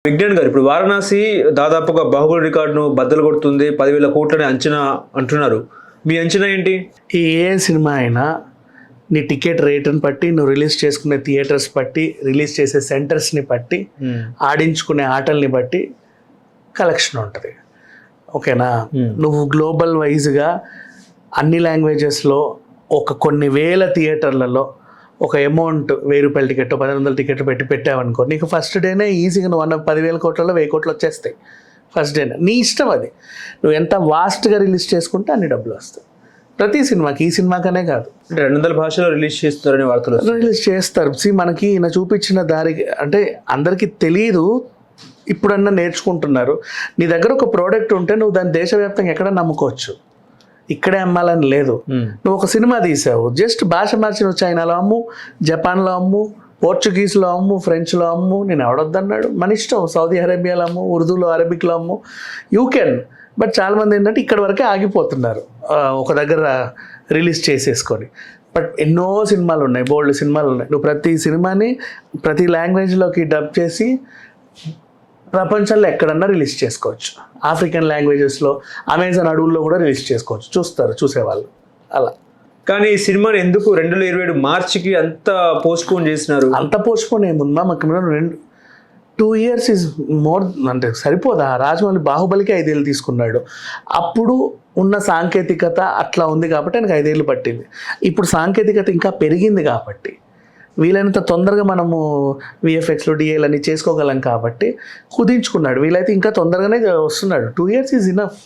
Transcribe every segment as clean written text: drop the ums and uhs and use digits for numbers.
విజ్ఞాన్ గారు, ఇప్పుడు వారణాసి దాదాపుగా బాహుబలి రికార్డును బద్దలు కొడుతుంది, 10,000 కోట్లని అంచనా అంటున్నారు. మీ అంచనా ఏంటి? ఏ సినిమా అయినా నీ టికెట్ రేటుని బట్టి, నువ్వు రిలీజ్ చేసుకునే థియేటర్స్ బట్టి, రిలీజ్ చేసే సెంటర్స్ని బట్టి, ఆడించుకునే ఆటల్ని బట్టి కలెక్షన్ ఉంటుంది. ఓకేనా? నువ్వు గ్లోబల్ వైజ్గా అన్ని లాంగ్వేజెస్లో కొన్ని వేల థియేటర్లలో ఒక అమౌంట్ 1,000 రూపాయల టికెట్, 1,500 టికెట్ పెట్టి పెట్టావనుకో, నీకు ఫస్ట్ డేనే ఈజీగా నువ్వు 10,000 కోట్లలో 1,000 కోట్లు వచ్చేస్తాయి ఫస్ట్ డేనే. నీ ఇష్టం అది. నువ్వు ఎంత వాస్ట్గా రిలీజ్ చేసుకుంటే అన్ని డబ్బులు వస్తాయి. ప్రతి సినిమాకి, ఈ సినిమాకనే కాదు, 200 భాషలో రిలీజ్ చేస్తారనే వార్తలు రిలీజ్ చేస్తారు. మనకి ఈయన చూపించిన దారి అంటే అందరికీ తెలియదు, ఇప్పుడన్నా నేర్చుకుంటున్నారు. నీ దగ్గర ఒక ప్రోడక్ట్ ఉంటే నువ్వు దాన్ని దేశవ్యాప్తంగా ఎక్కడ నమ్ముకోవచ్చు, ఇక్కడే అమ్మాలని లేదు. నువ్వు ఒక సినిమా తీసావు, జస్ట్ భాష మార్చి నువ్వు చైనాలో అమ్ము, జపాన్లో అమ్ము, పోర్చుగీస్లో అమ్ము, ఫ్రెంచ్లో అమ్ము, నేను ఎవడొద్దన్నాడు, మన ఇష్టం. సౌదీ అరేబియాలో అమ్ము, ఉర్దూలో, అరబిక్లో అమ్ము, యూ కెన్. బట్ చాలామంది ఏంటంటే ఇక్కడ వరకే ఆగిపోతున్నారు, ఒక దగ్గర రిలీజ్ చేసేసుకొని. బట్ ఎన్నో సినిమాలు ఉన్నాయి, బోల్డ్ సినిమాలు ఉన్నాయి. నువ్వు ప్రతి సినిమాని ప్రతి లాంగ్వేజ్లోకి డబ్ చేసి ప్రపంచంలో ఎక్కడన్నా రిలీజ్ చేసుకోవచ్చు. ఆఫ్రికన్ లాంగ్వేజెస్లో, అమెజాన్ అడవుల్లో కూడా రిలీజ్ చేసుకోవచ్చు. చూసేవాళ్ళు అలా. కానీ ఈ సినిమాని ఎందుకు 2027 మార్చికి అంత పోస్ట్పోన్ చేసినారు? అంత పోస్ట్పోన్ ఏముందా? మాకు 2 years ఈజ్ మోర్ అంటే సరిపోదా? రాజమౌళి బాహుబలికి 5 ఏళ్ళు తీసుకున్నాడు. అప్పుడు ఉన్న సాంకేతికత అట్లా ఉంది కాబట్టి ఆయనకు 5 ఏళ్ళు పట్టింది. ఇప్పుడు సాంకేతికత ఇంకా పెరిగింది కాబట్టి వీలైనంత తొందరగా మనము విఎఫ్ఎక్స్లో డిఏలు అన్ని చేసుకోగలం కాబట్టి కుదించుకున్నాడు. వీలైతే ఇంకా తొందరగానే వస్తున్నాడు. 2 years is enough,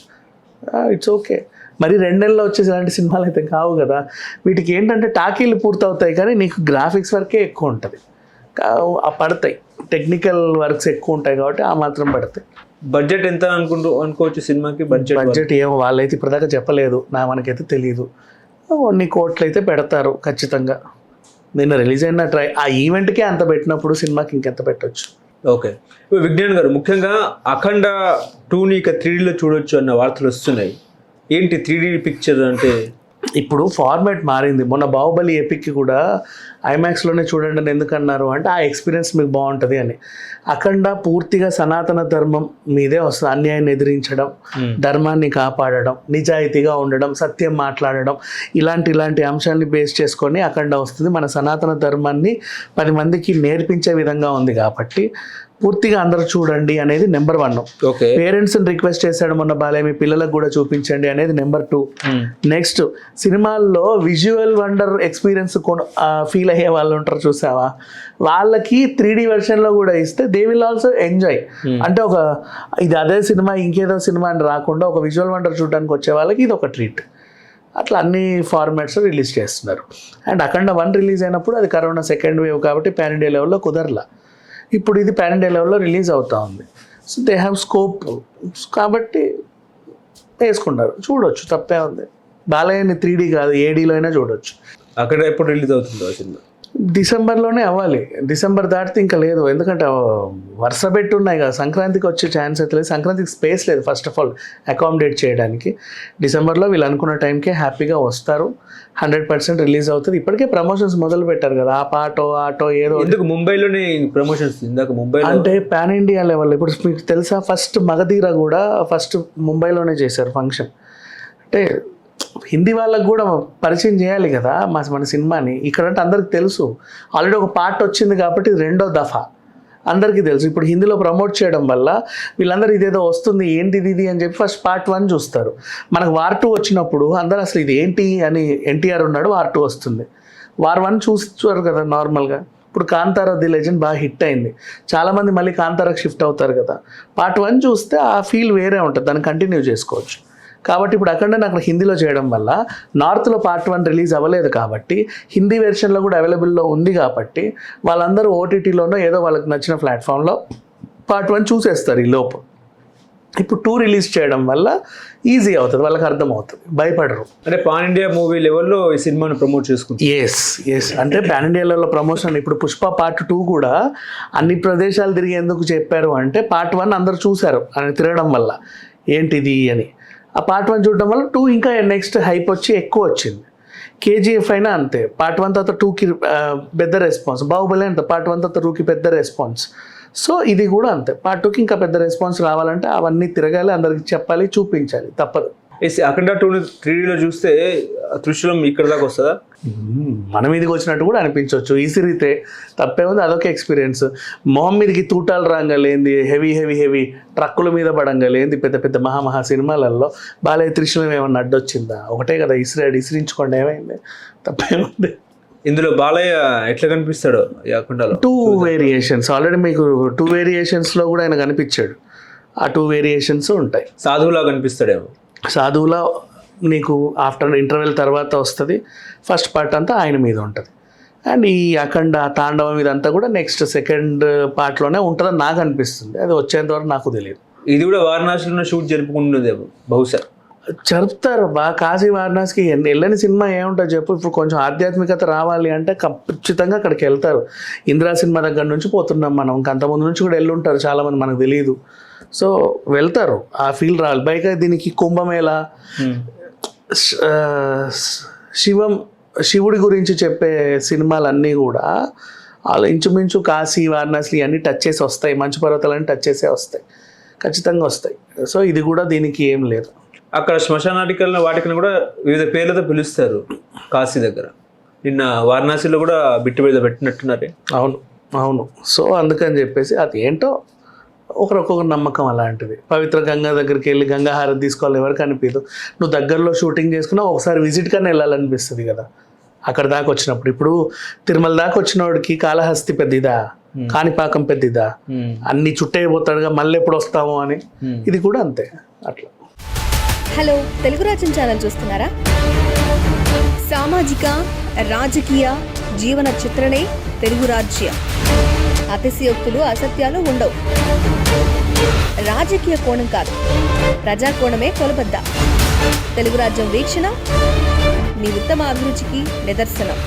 it's okay. మరి 2 నెలల్లో వచ్చేసి ఇలాంటి సినిమాలు అయితే కావు కదా. వీటికి ఏంటంటే టాకీలు పూర్తవుతాయి కానీ నీకు గ్రాఫిక్స్ వర్కే ఎక్కువ ఉంటుంది, పడతాయి. టెక్నికల్ వర్క్స్ ఎక్కువ ఉంటాయి కాబట్టి ఆ మాత్రం పడతాయి. బడ్జెట్ ఎంత అనుకోవచ్చు సినిమాకి? బడ్జెట్ ఏమో వాళ్ళైతే ఇప్పటిదాకా చెప్పలేదు, మనకైతే తెలియదు. కొన్ని కోట్లు అయితే పెడతారు ఖచ్చితంగా. నిన్న రిలీజ్ అయిన ఆ ఈవెంట్కే అంత పెట్టినప్పుడు సినిమాకి ఇంకెంత పెట్టవచ్చు. ఓకే. ఇప్పుడు విజ్ఞాన్ గారు, ముఖ్యంగా అఖండ 2ని ఇక 3Dలో చూడొచ్చు అన్న వార్తలు వస్తున్నాయి. ఏంటి 3D పిక్చర్ అంటే? ఇప్పుడు ఫార్మాట్ మారింది. మొన్న బాహుబలి ఎపిక్కి కూడా ఐమాక్స్లోనే చూడండి అని ఎందుకన్నారు అంటే ఆ ఎక్స్పీరియన్స్ మీకు బాగుంటుంది అని. అఖండ పూర్తిగా సనాతన ధర్మం మీదే వస్తుంది. అన్యాయాన్ని ఎదిరించడం, ధర్మాన్ని కాపాడడం, నిజాయితీగా ఉండడం, సత్యం మాట్లాడడం, ఇలాంటి అంశాలని బేస్ చేసుకొని అఖండ వస్తుంది. మన సనాతన ధర్మాన్ని 10 మందికి నేర్పించే విధంగా ఉంది కాబట్టి పూర్తిగా అందరూ చూడండి అనేది నెంబర్ 1. ఓకే. పేరెంట్స్ని రిక్వెస్ట్ చేశాడు మొన్న బాలయ్య, మీ పిల్లలకు కూడా చూపించండి అనేది నెంబర్ 2. నెక్స్ట్, సినిమాల్లో విజువల్ వండర్ ఎక్స్పీరియన్స్ ఫీల్ అయ్యే వాళ్ళు ఉంటారు చూసావా, వాళ్ళకి 3D వెర్షన్లో కూడా ఇస్తే దే విల్ ఆల్సో ఎంజాయ్. అంటే ఇది అదే సినిమా ఇంకేదో సినిమా అని రాకుండా ఒక విజువల్ వండర్ చూడడానికి వచ్చే వాళ్ళకి ఇది ఒక ట్రీట్. అట్లా అన్ని ఫార్మాట్స్ రిలీజ్ చేస్తున్నారు. అండ్ అఖండ 1 రిలీజ్ అయినప్పుడు అది కరోనా సెకండ్ వేవ్ కాబట్టి పాన్ ఇండియా లెవెల్లో కుదరలా. ఇప్పుడు ఇది పాన్ ఇండియా లెవెల్లో రిలీజ్ అవుతూ ఉంది. సో దే హ్యావ్ స్కోప్ కాబట్టి వేసుకున్నారు. చూడొచ్చు, తప్పే ఉంది. బాలయ్యని 3D కాదు, ADలో అయినా చూడొచ్చు. అక్కడ ఎప్పుడు రిలీజ్ అవుతుందో ఆ సినిమా? డిసెంబర్లోనే అవ్వాలి. డిసెంబర్ దాటితే ఇంకా లేదు, ఎందుకంటే వరుస పెట్టి ఉన్నాయి కదా. సంక్రాంతికి వచ్చే ఛాన్స్ అయితే లేదు. సంక్రాంతికి స్పేస్ లేదు ఫస్ట్ ఆఫ్ ఆల్ అకామిడేట్ చేయడానికి. డిసెంబర్లో వీళ్ళు అనుకున్న టైంకే హ్యాపీగా వస్తారు. 100% రిలీజ్ అవుతుంది. ఇప్పటికే ప్రమోషన్స్ మొదలు పెట్టారు కదా, ఆ పాటో ఆటో ఏదో. ఎందుకు ముంబైలోనే ప్రమోషన్స్? ఇందాక ముంబై అంటే పాన్ ఇండియా లెవెల్. ఇప్పుడు మీకు తెలుసా, ఫస్ట్ మగధీర కూడా ఫస్ట్ ముంబైలోనే చేశారు ఫంక్షన్. అంటే హిందీ వాళ్ళకు కూడా పరిచయం చేయాలి కదా మన సినిమాని. ఇక్కడంటే అందరికి తెలుసు, ఆల్రెడీ ఒక పార్ట్ వచ్చింది కాబట్టి ఇది 2వ దఫా అందరికీ తెలుసు. ఇప్పుడు హిందీలో ప్రమోట్ చేయడం వల్ల వీళ్ళందరూ ఇదేదో వస్తుంది ఏంటిది ఇది అని చెప్పి ఫస్ట్ పార్ట్ 1 చూస్తారు. మనకు వార్ 2 వచ్చినప్పుడు అందరూ అసలు ఇది ఏంటి అని, ఎన్టీఆర్ ఉన్నాడు, వార్ 2 వస్తుంది, వార్ 1 చూస్తారు కదా నార్మల్గా. ఇప్పుడు కాంతారా ది లెజెండ్ బాగా హిట్ అయింది, చాలామంది మళ్ళీ కాంతారాకి షిఫ్ట్ అవుతారు కదా. పార్ట్ 1 చూస్తే ఆ ఫీల్ వేరే ఉంటుంది, దాన్ని కంటిన్యూ చేసుకోవచ్చు. కాబట్టి ఇప్పుడు అక్కడ అక్కడ హిందీలో చేయడం వల్ల నార్త్లో పార్ట్ 1 రిలీజ్ అవ్వలేదు కాబట్టి హిందీ వెర్షన్లో కూడా అవైలబుల్లో ఉంది కాబట్టి వాళ్ళందరూ ఓటీటీలోనో ఏదో వాళ్ళకి నచ్చిన ప్లాట్ఫామ్లో పార్ట్ 1 చూసేస్తారు ఈ లోపు. ఇప్పుడు 2 రిలీజ్ చేయడం వల్ల ఈజీ అవుతుంది, వాళ్ళకి అర్థమవుతుంది, భయపడరు. అంటే పాన్ ఇండియా మూవీ లెవెల్లో ఈ సినిమాను ప్రమోట్ చేసుకుంటారు. ఎస్ అంటే పాన్ ఇండియా లెవెల్లో ప్రమోషన్. ఇప్పుడు పుష్ప పార్ట్ 2 కూడా అన్ని ప్రదేశాలు తిరిగి ఎందుకు చెప్పారు అంటే పార్ట్ 1 అందరూ చూశారు అని తిరగడం వల్ల ఏంటిది అని. ఆ పార్ట్ 1 చూడడం వల్ల 2 ఇంకా నెక్స్ట్ హైప్ వచ్చి ఎక్కువ వచ్చింది. కేజీఎఫ్ అయినా అంతే, పార్ట్ 1 తర్వాత 2కి పెద్ద రెస్పాన్స్. బాహుబలి అంత పార్ట్ 1 తర్వాత 2కి పెద్ద రెస్పాన్స్. సో ఇది కూడా అంతే. పార్ట్ 2కి ఇంకా పెద్ద రెస్పాన్స్ రావాలంటే అవన్నీ తిరగాలి, అందరికి చెప్పాలి, చూపించాలి, తప్పదు. అఖండ 2 3Dలో చూస్తే త్రిశూలం ఇక్కడ దాకా వస్తుందా? మన మీదకి వచ్చినట్టు కూడా అనిపించవచ్చు, ఈసిరితే తప్పే ఉంది. అదొక ఎక్స్పీరియన్స్. మొహం మీదకి తూటాలు రాగలేంది, హెవీ హెవీ హెవీ ట్రక్కుల మీద పడంగలేంది, పెద్ద పెద్ద మహా సినిమాలలో బాలయ్య త్రిశూలం ఏమన్నా అడ్డొచ్చిందా? ఒకటే కదా ఇసిరించుకోండి, ఏమైంది, తప్పేముంది. ఇందులో బాలయ్య ఎట్లా కనిపిస్తాడో ఈ అఖండలో? 2 వేరియేషన్స్ ఆల్రెడీ మీకు 2 వేరియేషన్స్లో కూడా ఆయన కనిపించాడు. ఆ 2 వేరియేషన్స్ ఉంటాయి. సాధువులా కనిపిస్తాడేమో. సాధువులా నీకు ఆఫ్టర్ ఇంటర్వెల్ తర్వాత వస్తుంది. ఫస్ట్ పార్ట్ అంతా ఆయన మీద ఉంటుంది. అండ్ ఈ అఖండ తాండవం ఇదంతా కూడా నెక్స్ట్ సెకండ్ పార్ట్లోనే ఉంటుందని నాకు అనిపిస్తుంది. అది వచ్చేంత వరకు నాకు తెలియదు. ఇది కూడా వారణాసిలో షూట్ జరుపుకుంటున్నదేమో బహుశా. జరుపుతారు బాగా. కాశీ వారణాసికి వెళ్ళని సినిమా ఏముంటుంది చెప్పు. ఇప్పుడు కొంచెం ఆధ్యాత్మికత రావాలి అంటే ఖచ్చితంగా అక్కడికి వెళ్తారు. ఇందిరా సినిమా దగ్గర నుంచి పోతున్నాం మనం, ఇంకంతమంది నుంచి కూడా వెళ్ళుంటారు చాలామంది, మనకు తెలియదు. సో వెళ్తారు, ఆ ఫీల్ రావాలి. పైగా దీనికి కుంభమేళ, శివుడి గురించి చెప్పే సినిమాలన్నీ కూడా వాళ్ళు ఇంచుమించు కాశీ వారణాసి అన్నీ టచ్ చేసి వస్తాయి. మంచు పర్వతాలన్నీ టచ్ చేసే వస్తాయి, ఖచ్చితంగా వస్తాయి. సో ఇది కూడా దీనికి ఏం లేదు. అక్కడ శ్మశానాటికల్ని వాటికని కూడా వివిధ పేర్లతో పిలుస్తారు కాశీ దగ్గర. నిన్న వారణాసిలో కూడా బిట్టు మీద పెట్టినట్టున్నారే. అవును. సో అందుకని చెప్పేసి అది ఏంటో ఒకరొక్కొక్క నమ్మకం అలాంటిది. పవిత్ర గంగా దగ్గరికి వెళ్ళి గంగా హారతి తీసుకోవాలి, ఎవరికి అనిపించదు. నువ్వు దగ్గరలో షూటింగ్ చేసుకున్నా ఒకసారి విజిట్ కన్నా వెళ్ళాలనిపిస్తుంది కదా అక్కడ దాకా వచ్చినప్పుడు. ఇప్పుడు తిరుమల దాకా వచ్చినోడికి కాళహస్తి పెద్దదా, కాణిపాకం పెద్దదా, అన్ని చుట్టైపోతాడుగా, మళ్ళీ ఎప్పుడు వస్తామో అని. ఇది కూడా అంతే అట్లా. హలో, తెలుగు రాజ్యం ఛానల్ చూస్తున్నారా? సామాజిక రాజకీయ జీవన చిత్రణే తెలుగు రాజ్యం. అతిశయోక్తులు అసత్యాలు ఉండవు. రాజకీయ కోణం కాదు, ప్రజా కోణమే కొలబద్ద. తెలుగు రాజ్యం వీక్షణ మీ ఉత్తమ అభిరుచికి నిదర్శనం.